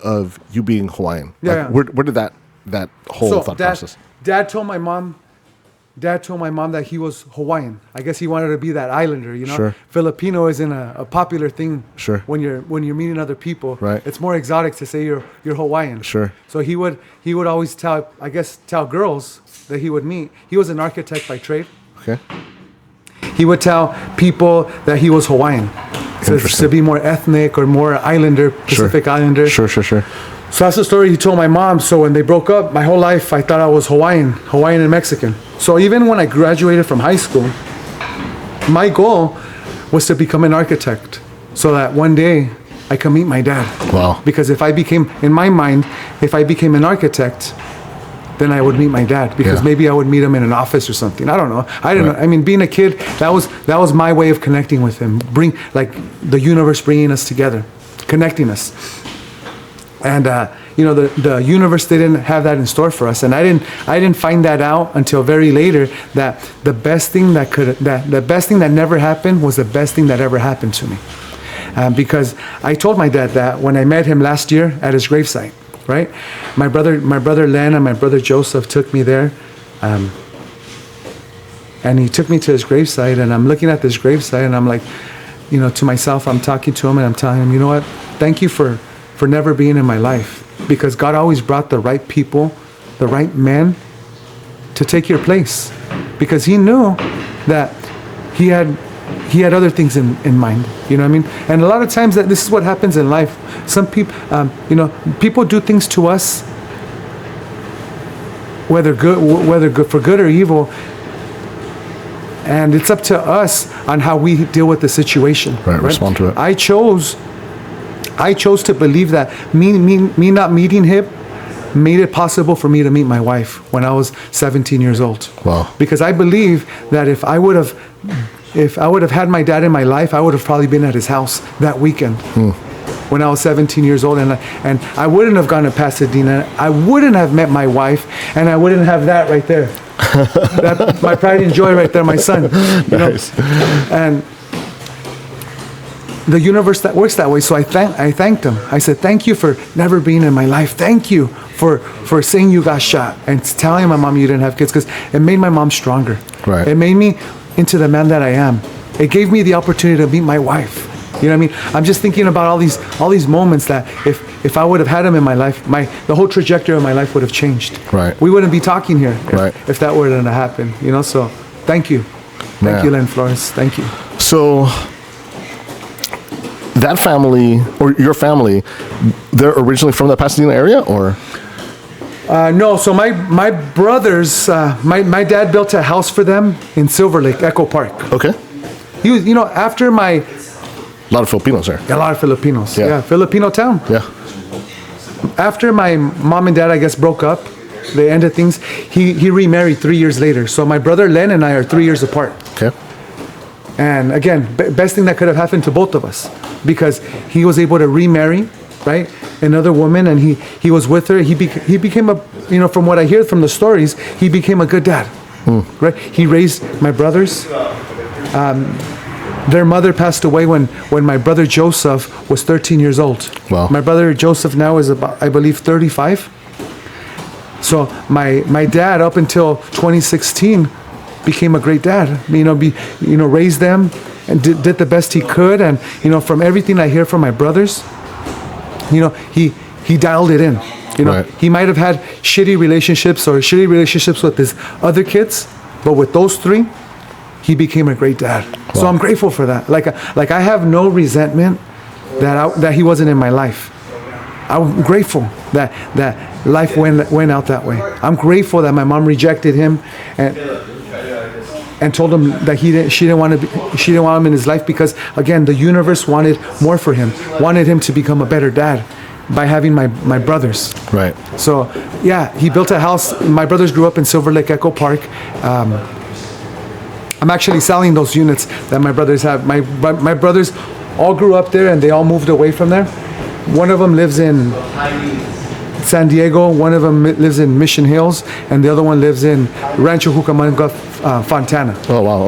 of you being Hawaiian? Yeah, Like, yeah. Where did that whole thought process? Dad told my mom that he was Hawaiian. I guess he wanted to be that islander, you know. Sure. Filipino isn't a popular thing. Sure. When you're meeting other people. Right. It's more exotic to say you're Hawaiian. Sure. So he would always tell girls that he would meet. He was an architect by trade. Okay. He would tell people that he was Hawaiian. To be more ethnic or more islander, Pacific Islander. Sure. So that's the story he told my mom. So when they broke up, my whole life I thought I was Hawaiian and Mexican. So even when I graduated from high school, my goal was to become an architect so that one day I could meet my dad. Wow. Because if I became an architect, then I would meet my dad, because maybe I would meet him in an office or something. I don't know. I don't know. I mean, being a kid, that was my way of connecting with him. Like the universe bringing us together, connecting us. And the universe didn't have that in store for us, and I didn't find that out until very later, that the best thing that never happened was the best thing that ever happened to me, because I told my dad that when I met him last year at his gravesite. Right, my brother Len and my brother Joseph took me there, and he took me to his gravesite, and I'm looking at this gravesite, and I'm like, to myself, I'm talking to him, and I'm telling him, you know what? Thank you for never being in my life, because God always brought the right people, the right men, to take your place, because He knew that He had other things in mind. You know what I mean? And a lot of times this is what happens in life. Some people, people do things to us, whether good for good or evil, and it's up to us on how we deal with the situation. Right? Respond to it. I chose to believe that me not meeting him made it possible for me to meet my wife when I was 17 years old. Wow. Because I believe that if I would have had my dad in my life, I would have probably been at his house that weekend when I was 17 years old, and I wouldn't have gone to Pasadena. I wouldn't have met my wife, and I wouldn't have that right there. That, my pride and joy right there, my son. Nice. And the universe that works that way. So I thanked him. I said, thank you for never being in my life. Thank you for saying you got shot and telling my mom you didn't have kids, because it made my mom stronger. Right. It made me into the man that I am. It gave me the opportunity to meet my wife. You know what I mean? I'm just thinking about all these moments that if I would have had him in my life, the whole trajectory of my life would have changed. Right. We wouldn't be talking here if that were to happen. So thank you. Thank you, Len Flores. Thank you. So that family, or your family, they're originally from the Pasadena area, or? No, so my brothers, my dad built a house for them in Silver Lake, Echo Park. Okay. He was, after my... A lot of Filipinos there. A lot of Filipinos. Yeah. Filipino town. Yeah. After my mom and dad, I guess, broke up, they ended things, he remarried 3 years later. So my brother Len and I are 3 years apart. Okay. And again, best thing that could have happened to both of us, because he was able to remarry, right, another woman, and he was with her. He became a, from what I hear from the stories, he became a good dad, right? He raised my brothers. Their mother passed away when my brother Joseph was 13 years old. Wow. My brother Joseph now is about, I believe, 35. So my dad, up until 2016, became a great dad. Raised them and did the best he could. And from everything I hear from my brothers, he dialed it in. Right. He might have had shitty relationships with his other kids, but with those three, he became a great dad. Wow. So I'm grateful for that. Like I have no resentment that he wasn't in my life. I'm grateful that life went out that way. I'm grateful that my mom rejected him and told him that she didn't want him in his life, because again, the universe wanted more for him, wanted him to become a better dad by having my brothers. Right. So yeah, he built a house. My brothers grew up in Silver Lake Echo Park. I'm actually selling those units that my brothers have. My brothers all grew up there, and they all moved away from there. One of them lives in San Diego, one of them lives in Mission Hills, and the other one lives in Rancho Cucamonga, Fontana. Oh, wow.